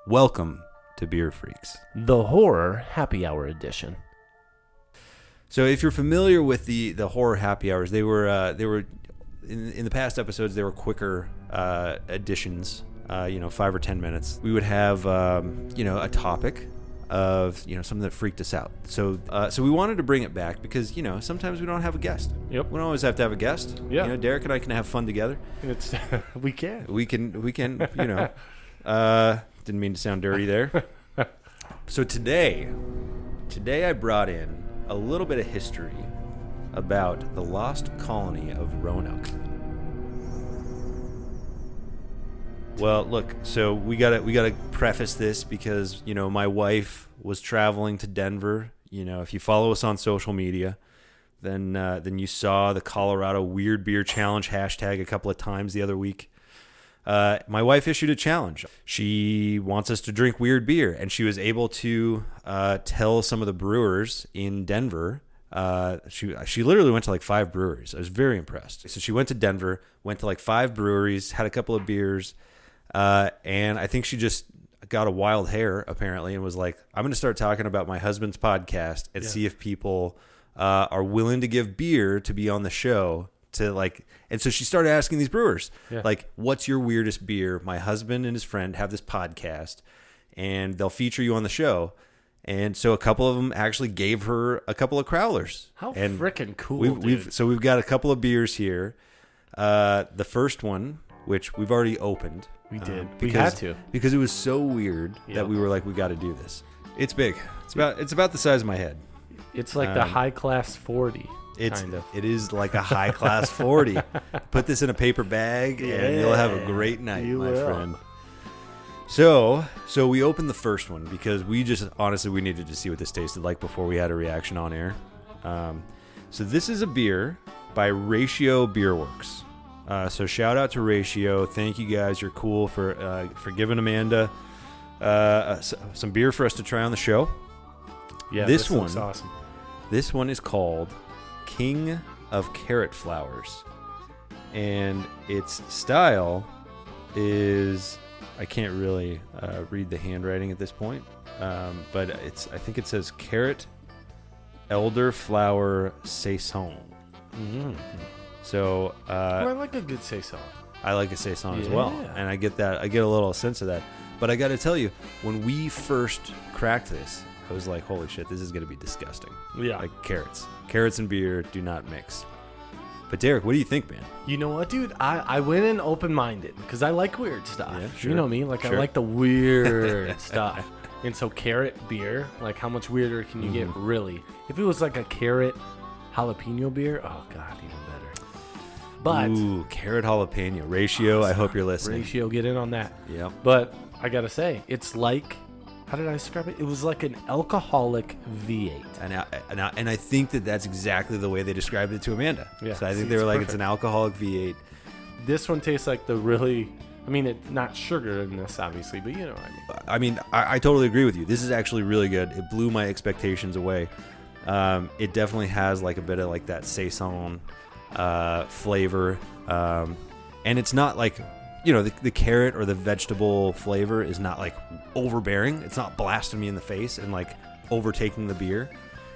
Welcome to Beer Freaks. The horror happy hour edition. So if you're familiar with the horror happy hours, they were in the past episodes, they were quicker editions, 5 or 10 minutes. We would have a topic of something that freaked us out. So we wanted to bring it back because sometimes we don't have a guest. Yep. We don't always have to have a guest. Yeah. Derek and I can have fun together. It's we can. We can. Didn't mean to sound dirty there. So today I brought in a little bit of history about the lost colony of Roanoke. Well, look, so we gotta preface this because my wife was traveling to Denver. If you follow us on social media, then you saw the Colorado Weird Beer Challenge hashtag a couple of times the other week. My wife issued a challenge. She wants us to drink weird beer, and she was able to tell some of the brewers in Denver. She literally went to like 5 breweries. I was very impressed. So she went to Denver, went to like 5 breweries, had a couple of beers, and I think she just got a wild hair apparently and was like, I'm going to start talking about my husband's podcast and see if people are willing to give beer to be on the show. And so she started asking these brewers, what's your weirdest beer? My husband and his friend have this podcast, and they'll feature you on the show. And so a couple of them actually gave her a couple of crowlers. How freaking cool, dude. So we've got a couple of beers here. The first one, which we've already opened. We did. We had to. Because it was so weird that we were like, we got to do this. It's big. It's about the size of my head. It's like the high class 40. It is like a high class 40. Put this in a paper bag and you'll have a great night, friend. So we opened the first one because we needed to see what this tasted like before we had a reaction on air. So this is a beer by Ratio Beerworks. So shout out to Ratio. Thank you guys. You're cool for giving Amanda some beer for us to try on the show. Yeah, this one looks awesome. This one is called King of Carrot Flowers, and its style is, I can't really read the handwriting at this point, but I think it says Carrot Elderflower Saison. Mm-hmm. So I like a good saison. I like a saison as well, and I get a little sense of that. But I got to tell you, when we first cracked this, I was like, holy shit, this is going to be disgusting. Yeah. Like carrots and beer do not mix. But Derek, what do you think, man? You know what, dude? I went in open-minded because I like weird stuff. Yeah, sure. You know me, I like the weird stuff. And so carrot beer, like how much weirder can you get really? If it was like a carrot jalapeno beer, oh god, even better. But ooh, carrot jalapeno. Ratio, I hope you're listening. Ratio, get in on that. Yep. But I gotta say, it's like, how did I describe it? It was like an alcoholic V8. And I think that's exactly the way they described it to Amanda. Yeah, so I think they were like, perfect. It's an alcoholic V8. This one tastes like it's not sugar in this, obviously, but you know what I mean. I totally agree with you. This is actually really good. It blew my expectations away. It definitely has like a bit of like that saison flavor. And it's not like, the carrot or the vegetable flavor is not like overbearing. It's not blasting me in the face and like overtaking the beer.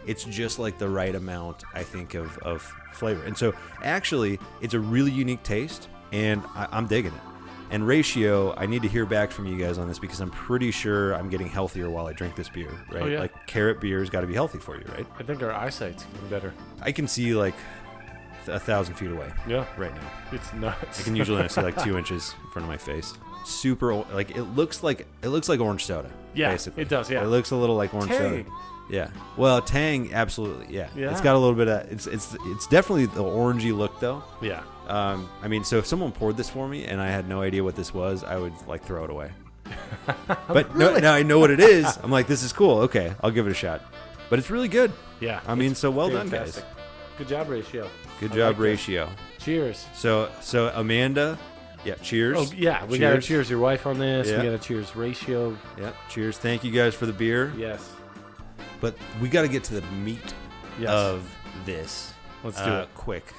It's just like the right amount, I think, of flavor. And so actually, it's a really unique taste, and I'm digging it. And Ratio, I need to hear back from you guys on this because I'm pretty sure I'm getting healthier while I drink this beer, right? Oh, yeah. Like carrot beer has got to be healthy for you, right? I think our eyesight's getting better. I can see like 1,000 feet away. Yeah, right now. It's nuts. I can usually only see like 2 inches in front of my face. Super, like it looks like orange soda. Yeah, basically. it does. Yeah, it looks a little like orange soda. Yeah, well, tang, absolutely. Yeah, it's got a little bit of it's definitely the orangey look though. Yeah. So if someone poured this for me and I had no idea what this was, I would like throw it away. But really? Now I know what it is. I'm like, this is cool. Okay, I'll give it a shot. But it's really good. Yeah. So well fantastic. Done, guys. Good job, Ratio. Good job, Ratio. Cheers. So Amanda, cheers. Oh yeah, we got to cheers your wife on this. Yeah. We got to cheers Ratio. Yeah, cheers. Thank you guys for the beer. Yes. But we got to get to the meat of this. Let's do it quick.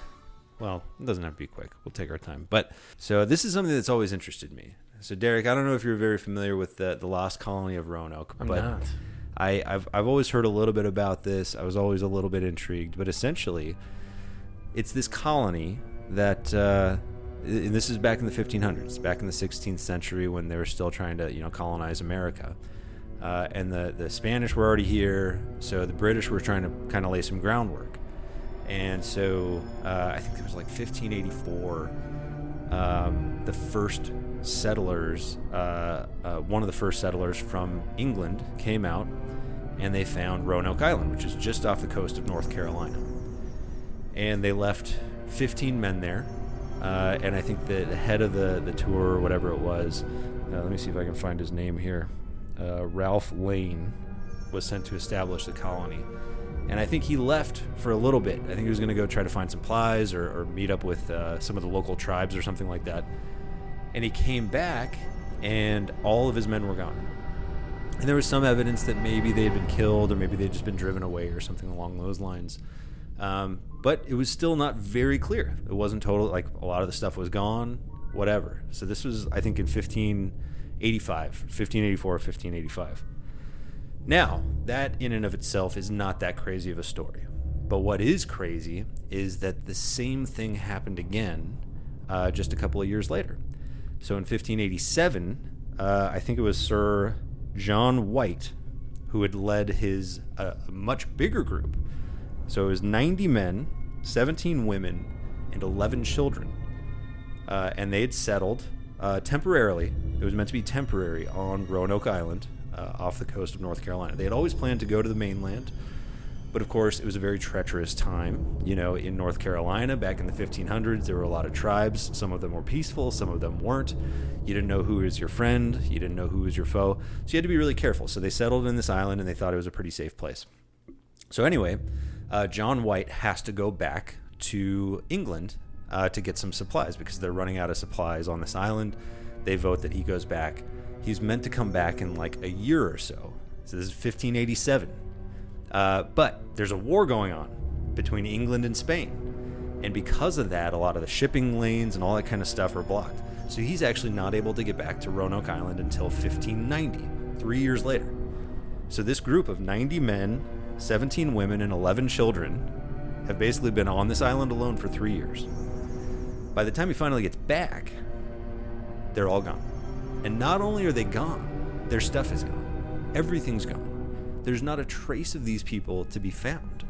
Well, it doesn't have to be quick. We'll take our time. But so this is something that's always interested me. So Derek, I don't know if you're very familiar with the lost colony of Roanoke, I'm but not. I've always heard a little bit about this. I was always a little bit intrigued, but essentially, it's this colony that, and this is back in the 1500s, back in the 16th century when they were still trying to, colonize America. And the Spanish were already here, so the British were trying to kind of lay some groundwork. And so I think it was like 1584, the first settlers, one of the first settlers from England came out, and they found Roanoke Island, which is just off the coast of North Carolina. And they left 15 men there, and I think the head of the tour, or whatever it was, let me see if I can find his name here, Ralph Lane, was sent to establish the colony. And I think he left for a little bit. I think he was going to go try to find supplies or meet up with some of the local tribes or something like that. And he came back, and all of his men were gone. And there was some evidence that maybe they had been killed, or maybe they'd just been driven away, or something along those lines. But it was still not very clear. It wasn't total, like a lot of the stuff was gone, whatever. So this was, I think, in 1584, 1585. Now, that in and of itself is not that crazy of a story. But what is crazy is that the same thing happened again just a couple of years later. So in 1587, I think it was Sir John White who had led his much bigger group. So it was 90 men, 17 women, and 11 children. And they had settled temporarily. It was meant to be temporary on Roanoke Island, off the coast of North Carolina. They had always planned to go to the mainland, but of course it was a very treacherous time. In North Carolina back in the 1500s, there were a lot of tribes. Some of them were peaceful, some of them weren't. You didn't know who was your friend, you didn't know who was your foe, so you had to be really careful. So they settled in this island, and they thought it was a pretty safe place. So anyway, John White has to go back to England to get some supplies because they're running out of supplies on this island. They vote that he goes back. He's meant to come back in like a year or so. So this is 1587. But there's a war going on between England and Spain. And because of that, a lot of the shipping lanes and all that kind of stuff are blocked. So he's actually not able to get back to Roanoke Island until 1590, 3 years later. So this group of 90 men, 17 women, and 11 children have basically been on this island alone for 3 years. By the time he finally gets back, they're all gone. And not only are they gone, their stuff is gone. Everything's gone. There's not a trace of these people to be found.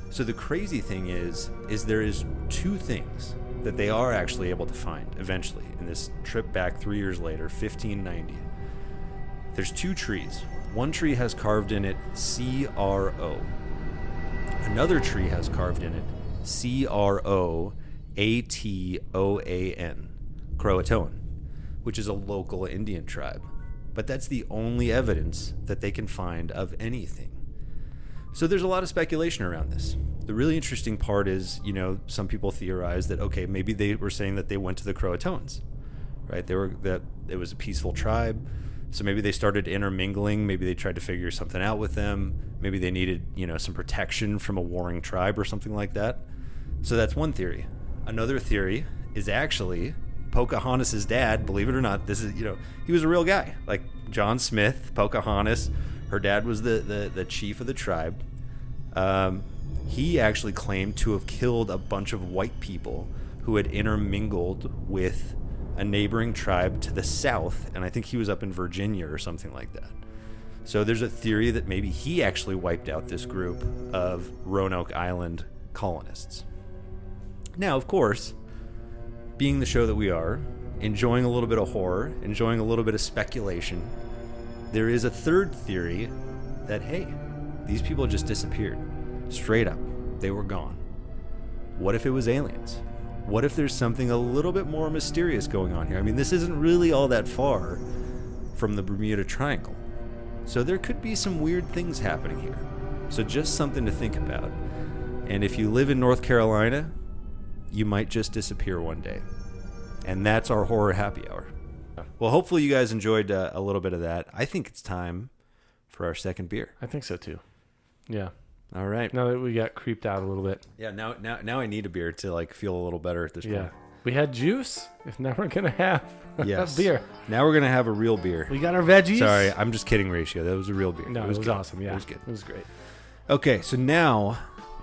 So the crazy thing is there is two things that they are actually able to find eventually in this trip back 3 years later, 1590. There's two trees. One tree has carved in it CRO. Another tree has carved in it CROATOAN, Croatoan, which is a local Indian tribe. But that's the only evidence that they can find of anything. So there's a lot of speculation around this. The really interesting part is, some people theorize that, okay, maybe they were saying that they went to the Croatoans, right? That it was a peaceful tribe. So maybe they started intermingling. Maybe they tried to figure something out with them. Maybe they needed, some protection from a warring tribe or something like that. So that's one theory. Another theory is actually Pocahontas' dad, believe it or not, this is, he was a real guy. Like John Smith, Pocahontas, her dad was the chief of the tribe. He actually claimed to have killed a bunch of white people who had intermingled with a neighboring tribe to the south, and I think he was up in Virginia or something like that. So there's a theory that maybe he actually wiped out this group of Roanoke Island colonists. Now, of course, being the show that we are, enjoying a little bit of horror, enjoying a little bit of speculation, there is a third theory that, hey, these people just disappeared. Straight up. They were gone. What if it was aliens? What if there's something a little bit more mysterious going on here? I mean, this isn't really all that far from the Bermuda Triangle. So there could be some weird things happening here. So just something to think about. And if you live in North Carolina, you might just disappear one day. And that's our horror happy hour. Well, hopefully you guys enjoyed a little bit of that. I think it's time for our second beer. I think so too. Yeah. All right. Now that we got creeped out a little bit. Yeah, now I need a beer to feel a little better at this point. We had juice. Now we're going to have Yes. beer. Now we're gonna have a real beer. We got our veggies. Sorry, I'm just kidding, Ratio. That was a real beer. No, it was good. awesome. Yeah. It was good. It was great. Okay, so now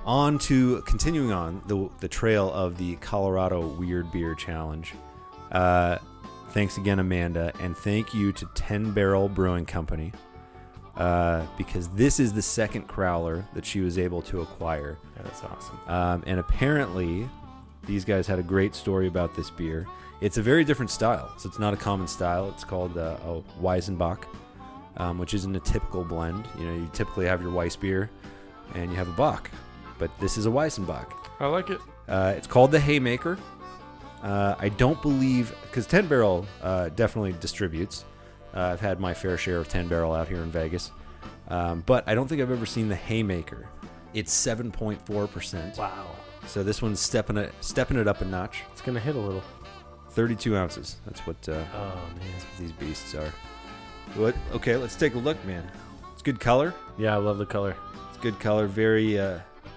on to continuing on the trail of the Colorado Weird Beer Challenge. Thanks again, Amanda, and thank you to 10 Barrel Brewing Company because this is the second crowler that she was able to acquire. Yeah, that's awesome. And apparently, these guys had a great story about this beer. It's a very different style, so it's not a common style. It's called a Weizenbock, which isn't a typical blend. You know, you typically have your Weiss beer, and you have a Bock, but this is a Weizenbock. I like it. It's called the Haymaker. I don't believe, because 10 Barrel definitely distributes. I've had my fair share of 10 Barrel out here in Vegas, but I don't think I've ever seen the Haymaker. It's 7.4%. Wow. So this one's stepping it up a notch. It's going to hit a little. 32 ounces. That's what these beasts are. What? Okay, let's take a look, man. It's good color. Yeah, I love the color. It's good color. Very,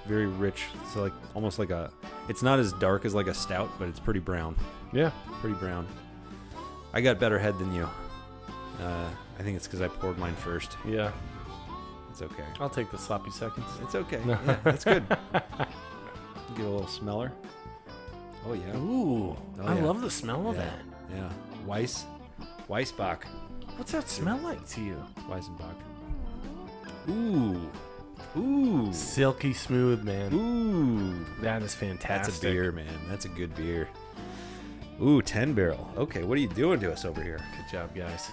very rich. So like almost like a. It's not as dark as like a stout, but it's pretty brown. Yeah, Pretty brown. I got better head than you. I think it's because I poured mine first. yeah. It's okay. I'll take the sloppy seconds. It's okay. Yeah, that's good. Get a little smeller. Oh yeah. Ooh, Oh, I yeah. love the smell of Yeah. that. Yeah. Weissbach. What's that smell like to you? Weizenbach. Ooh. Silky smooth, man. Ooh. That is fantastic. That's a beer, man. That's a good beer. Ooh, 10 Barrel. Okay, what are you doing to us over here? Good job, guys.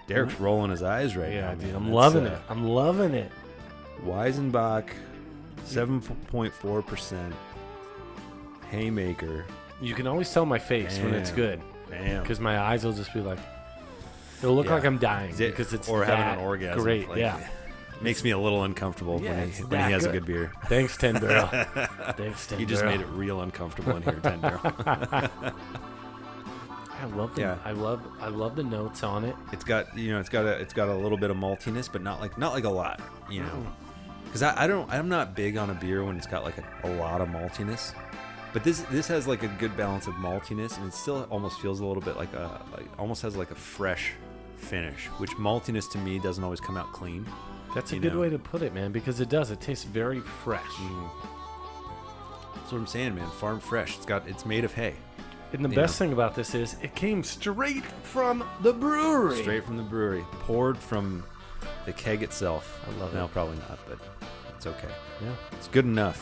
Derek's rolling his eyes right Yeah, now. dude, man. I'm That's, loving it. I'm loving it. Weizenbach, 7.4%. Haymaker. You can always tell my face when it's Damn. good Damn. because my eyes will just be like, it'll look Yeah. like I'm dying Is it- because it's or having that an orgasm. Great, Like, yeah. Makes me a little uncomfortable Yeah, when it's he that has a good. good beer. Thanks, 10 Barrel. Thanks, 10 You just Barrel. made it real uncomfortable in here, 10 Barrel. I love the Yeah. I love the notes on it. It's got a little bit of maltiness, but not like a lot, you know. Because I'm not big on a beer when it's got like a lot of maltiness, but this has like a good balance of maltiness, and it still almost feels a little bit almost has like a fresh finish, which maltiness to me doesn't always come out clean. That's a You good know. way to put it, man, because it does. It tastes very fresh. That's what I'm saying, man. Farm fresh. It's made of hay, And the Yeah. best thing about this is it came straight from the brewery. straight from the brewery, poured from the keg itself. I love No, it. probably not, but it's okay. Yeah. It's good enough.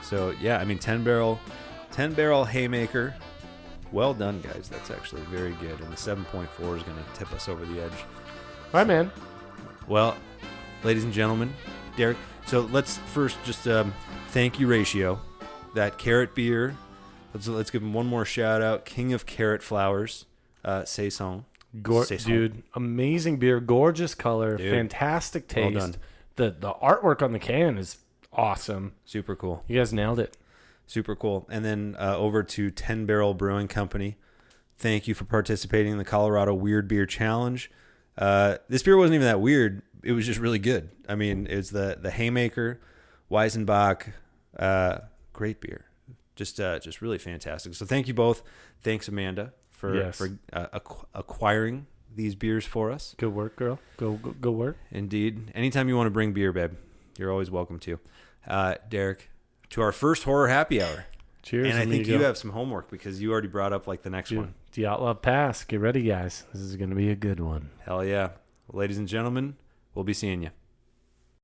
So yeah, I mean 10 barrel Haymaker. Well done, guys. That's actually very good. And the 7.4 is going to tip us over the edge. All right, man. Well, ladies and gentlemen, Derek. So let's first just thank you, Ratio. That carrot beer. Let's give him one more shout out. King of Carrot Flowers, Saison. Saison. Dude, amazing beer, gorgeous color, Dude. fantastic taste. Well done. The artwork on the can is awesome. Super cool. You guys nailed it. Super cool. And then over to 10 Barrel Brewing Company. Thank you for participating in the Colorado Weird Beer Challenge. This beer wasn't even that weird. It was just really good. I mean, it's the Haymaker, Weizenbach, great beer. Just really fantastic. So thank you both. Thanks, Amanda, for acquiring these beers for us. Good work, girl. Go work. Indeed. Anytime you want to bring beer, babe, you're always welcome to. Derek, to our first horror happy hour. Cheers. And I think amigo. you have some homework because you already brought up like the next Dude, one. the Outlaw Pass. Get ready, guys. This is going to be a good one. Hell yeah. Ladies and gentlemen, we'll be seeing you.